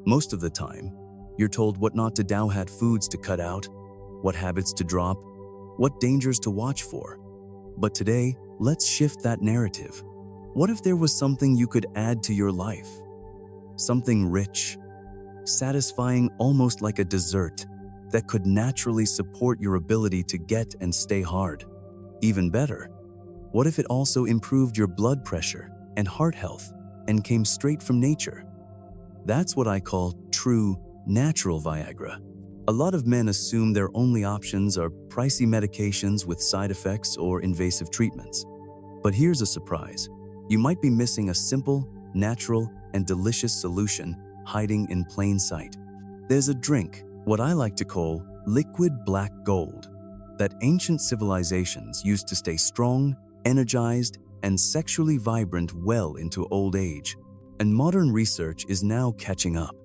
Most of the time, you're told what not to do, what foods to cut out, what habits to drop, what dangers to watch for. But today, let's shift that narrative. What if there was something you could add to your life? Something rich, satisfying, almost like a dessert, that could naturally support your ability to get and stay hard. Even better, what if it also improved your blood pressure and heart health and came straight from nature? That's what I call true, natural Viagra. A lot of men assume their only options are pricey medications with side effects or invasive treatments. But here's a surprise. You might be missing a simple, natural, and delicious solution hiding in plain sight. There's a drink, what I like to call liquid black gold, that ancient civilizations used to stay strong, energized, and sexually vibrant well into old age. And modern research is now catching up,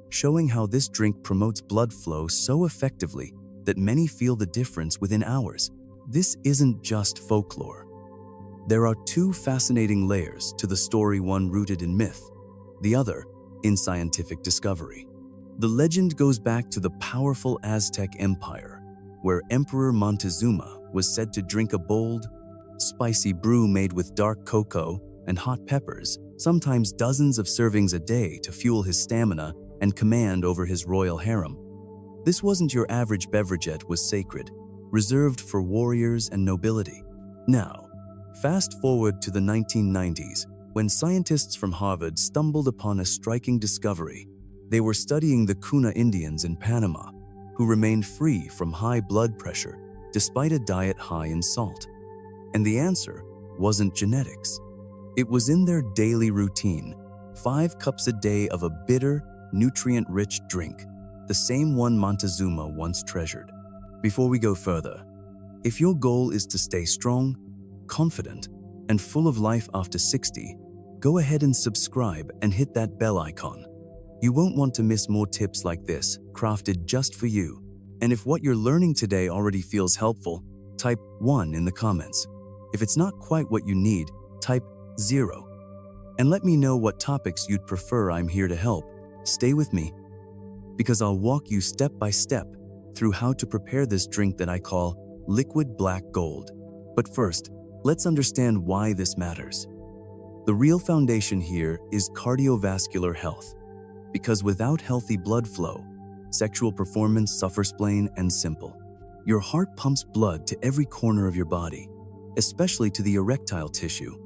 showing how this drink promotes blood flow so effectively that many feel the difference within hours. This isn't just folklore. There are two fascinating layers to the story, one rooted in myth, the other in scientific discovery. The legend goes back to the powerful Aztec Empire, where Emperor Montezuma was said to drink a bold, spicy brew made with dark cocoa and hot peppers, sometimes dozens of servings a day, to fuel his stamina and command over his royal harem. This wasn't your average beverage, it was sacred, reserved for warriors and nobility. Now, fast forward to the 1990s, when scientists from Harvard stumbled upon a striking discovery. They were studying the Cuna Indians in Panama, who remained free from high blood pressure despite a diet high in salt. And the answer wasn't genetics. It was in their daily routine, 5 cups a day of a bitter, nutrient-rich drink, the same one Montezuma once treasured. Before we go further, if your goal is to stay strong, confident, and full of life after 60, go ahead and subscribe and hit that bell icon. You won't want to miss more tips like this, crafted just for you. And if what you're learning today already feels helpful, type 1 in the comments. If it's not quite what you need, type 0. And let me know what topics you'd prefer. I'm here to help. Stay with me, because I'll walk you step by step through how to prepare this drink that I call liquid black gold. But first, let's understand why this matters. The real foundation here is cardiovascular health, because without healthy blood flow, sexual performance suffers. Plain and simple. Your heart pumps blood to every corner of your body, especially to the erectile tissue.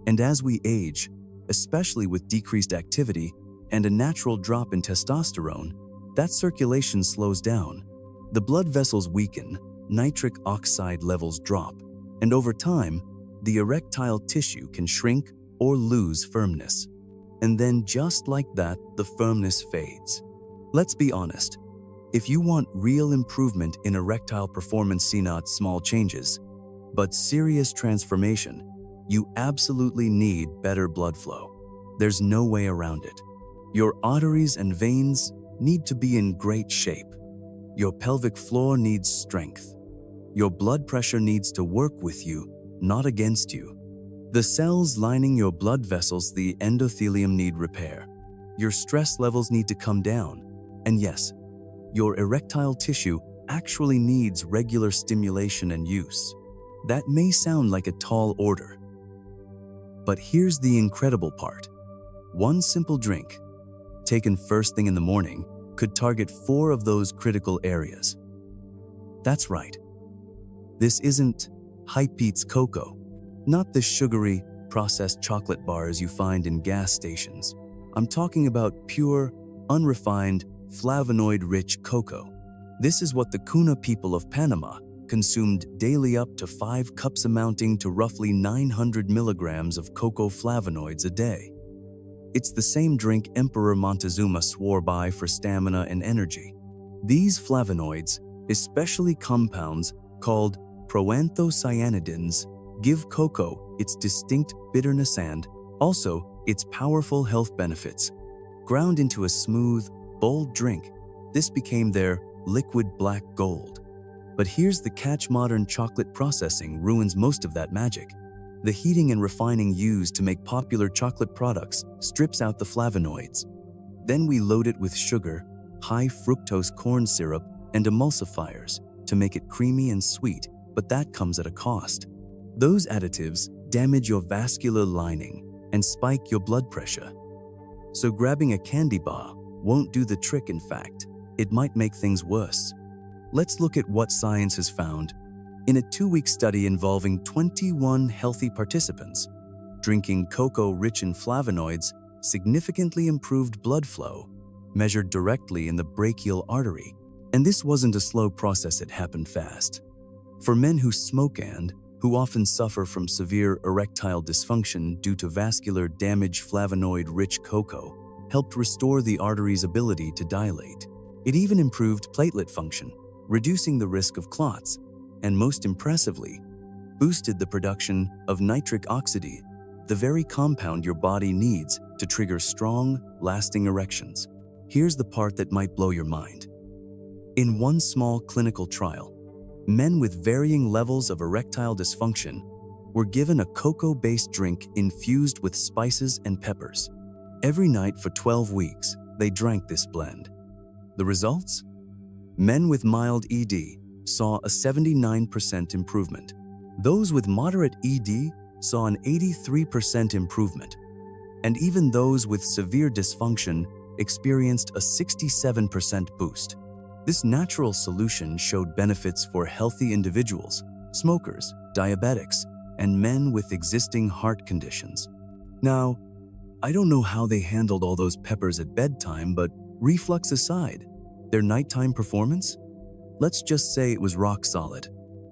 And as we age, especially with decreased activity and a natural drop in testosterone, that circulation slows down. The blood vessels weaken, nitric oxide levels drop, and over time, the erectile tissue can shrink or lose firmness. And then just like that, the firmness fades. Let's be honest. If you want real improvement in erectile performance, see not small changes, but serious transformation, you absolutely need better blood flow. There's no way around it. Your arteries and veins need to be in great shape. Your pelvic floor needs strength. Your blood pressure needs to work with you, not against you. The cells lining your blood vessels, the endothelium, need repair. Your stress levels need to come down. And yes, your erectile tissue actually needs regular stimulation and use. That may sound like a tall order, but here's the incredible part. One simple drink, taken first thing in the morning, could target 4 of those critical areas. That's right. This isn't Hype Beats cocoa, not the sugary, processed chocolate bars you find in gas stations. I'm talking about pure, unrefined, flavonoid-rich cocoa. This is what the Cuna people of Panama consumed daily, up to 5 cups, amounting to roughly 900 milligrams of cocoa flavonoids a day. It's the same drink Emperor Montezuma swore by for stamina and energy. These flavonoids, especially compounds called proanthocyanidins, give cocoa its distinct bitterness and also its powerful health benefits. Ground into a smooth, bold drink, this became their liquid black gold. But here's the catch: modern chocolate processing ruins most of that magic. The heating and refining used to make popular chocolate products strips out the flavonoids. Then we load it with sugar, high fructose corn syrup, and emulsifiers to make it creamy and sweet, but that comes at a cost. Those additives damage your vascular lining and spike your blood pressure. So grabbing a candy bar won't do the trick. In fact, it might make things worse. Let's look at what science has found. In a 2-week study involving 21 healthy participants, drinking cocoa rich in flavonoids significantly improved blood flow, measured directly in the brachial artery. And this wasn't a slow process, it happened fast. For men who smoke and who often suffer from severe erectile dysfunction due to vascular damage, flavonoid-rich cocoa helped restore the artery's ability to dilate. It even improved platelet function, reducing the risk of clots, and most impressively, boosted the production of nitric oxide, the very compound your body needs to trigger strong, lasting erections. Here's the part that might blow your mind. In one small clinical trial, men with varying levels of erectile dysfunction were given a cocoa-based drink infused with spices and peppers. Every night for 12 weeks, they drank this blend. The results? Men with mild ED saw a 79% improvement. Those with moderate ED saw an 83% improvement. And even those with severe dysfunction experienced a 67% boost. This natural solution showed benefits for healthy individuals, smokers, diabetics, and men with existing heart conditions. Now, I don't know how they handled all those peppers at bedtime, but reflux aside, their nighttime performance? Let's just say it was rock solid.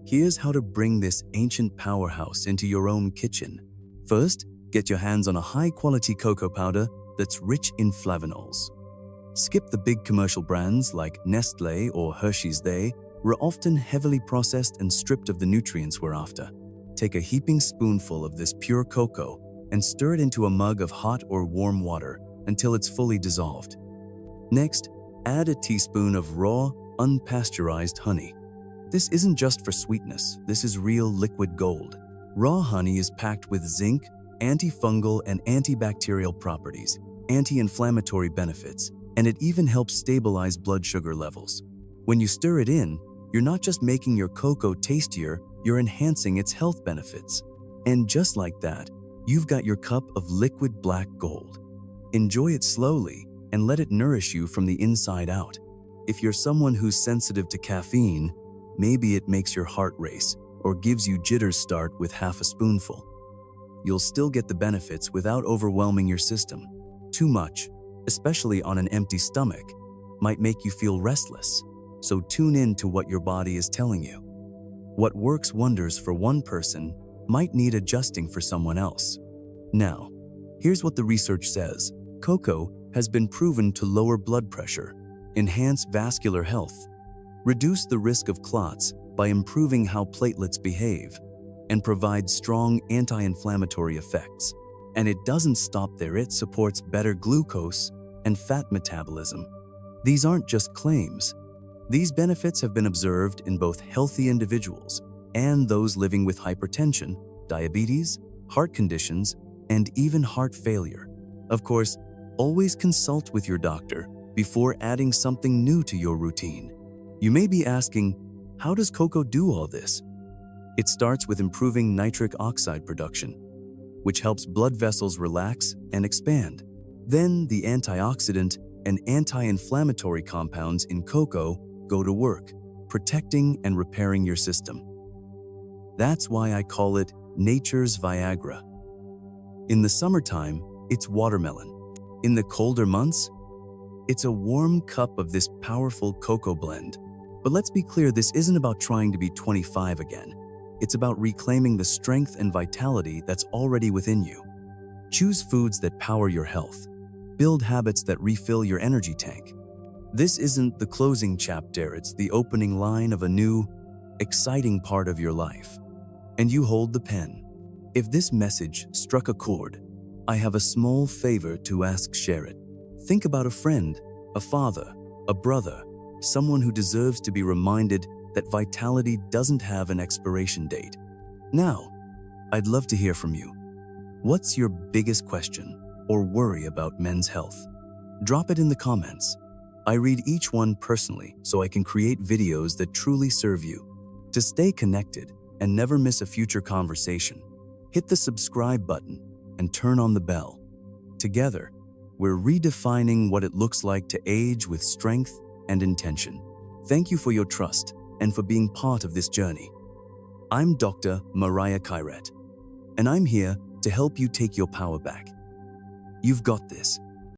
Here's how to bring this ancient powerhouse into your own kitchen. First, get your hands on a high-quality cocoa powder that's rich in flavonols. Skip the big commercial brands like Nestlé or Hershey's. They were often heavily processed and stripped of the nutrients we're after. Take a heaping spoonful of this pure cocoa and stir it into a mug of hot or warm water until it's fully dissolved. Next, add a teaspoon of raw, unpasteurized honey. This isn't just for sweetness, this is real liquid gold. Raw honey is packed with zinc, antifungal and antibacterial properties, anti-inflammatory benefits, and it even helps stabilize blood sugar levels. When you stir it in, you're not just making your cocoa tastier, you're enhancing its health benefits. And just like that, you've got your cup of liquid black gold. Enjoy it slowly and let it nourish you from the inside out. If you're someone who's sensitive to caffeine, maybe it makes your heart race or gives you jitters. Start with half a spoonful. You'll still get the benefits without overwhelming your system. Too much, especially on an empty stomach, might make you feel restless. So tune in to what your body is telling you. What works wonders for one person might need adjusting for someone else. Now, here's what the research says. Cocoa has been proven to lower blood pressure, enhance vascular health, reduce the risk of clots by improving how platelets behave, and provide strong anti-inflammatory effects. And it doesn't stop there, it supports better glucose and fat metabolism. These aren't just claims. These benefits have been observed in both healthy individuals and those living with hypertension, diabetes, heart conditions, and even heart failure. Of course, always consult with your doctor before adding something new to your routine. You may be asking, how does cocoa do all this? It starts with improving nitric oxide production, which helps blood vessels relax and expand. Then the antioxidant and anti-inflammatory compounds in cocoa go to work, protecting and repairing your system. That's why I call it nature's Viagra. In the summertime, it's watermelon. In the colder months, it's a warm cup of this powerful cocoa blend. But let's be clear, this isn't about trying to be 25 again. It's about reclaiming the strength and vitality that's already within you. Choose foods that power your health. Build habits that refill your energy tank. This isn't the closing chapter, it's the opening line of a new, exciting part of your life. And you hold the pen. If this message struck a chord, I have a small favor to ask. Share it. Think about a friend, a father, a brother, someone who deserves to be reminded that vitality doesn't have an expiration date. Now, I'd love to hear from you. What's your biggest question or worry about men's health? Drop it in the comments. I read each one personally so I can create videos that truly serve you. To stay connected and never miss a future conversation, hit the subscribe button and turn on the bell. Together, we're redefining what it looks like to age with strength and intention. Thank you for your trust and for being part of this journey. I'm Dr. Mariah Kyraat, and I'm here to help you take your power back. You've got this.